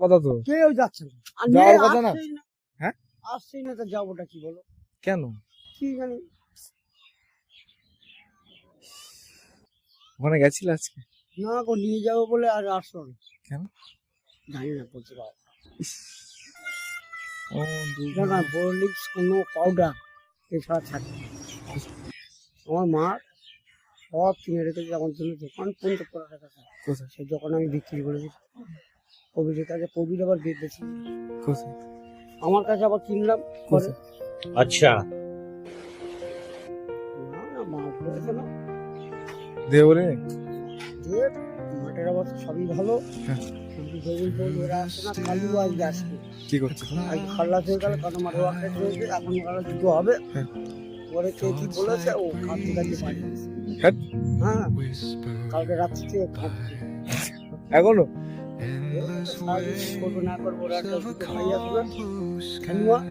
কথা তো কেউ যাচ্ছে না, আর যাওয়ার মেয়ে কথা না। আসছেই না। হ্যাঁ? আসছেই না, তো যাবোটা কি বলো? কেন? কি জানি। ওখানে গেছিল আজকে? না গো, নিয়ে যাবো বলে আর আসলো না। কেন? জানি না, বলতে পারবো ইস, ও না। না, বরলিক্স কোনো পাউডার এছাড়া থাকে না। আমার মা সব কিনে রেখেছে, আমার জন্য দোকান পর্যন্ত করে রেখেছে। কোথায় সেই দোকান আমি বিক্রি করে দিচ্ছি কবিরের কাছে, কবির আবার বেঁচেছি কোথায় আমার কাছে, আবার কিনলাম করে। কোথায়? अच्छा না না, মা বলেছে না দিয়ে বলে যে মাঠের অবস্থা সবই ভালো, হ্যাঁ। কিন্তু যেগুলো বলবো ওরা আসছে না, কালু আজ আসবে। কি করছে? আজ খাল্লাস হয়ে গেল, কারণ মাঠে ওয়ার্কেট রয়েছে, এখন কালো দুটো হবে। হ্যাঁ। পরে কে কি বলেছে ও কাঁদতে কাঁদতে পারি। হ্যাঁ? হ্যাঁ, কালকে রাত্রি থেকে কাঁদছে। এখনো? সারাদিন কি করবো না করবো, ওরা একটা দুটো খাইয়া দেবে, খেলুয়া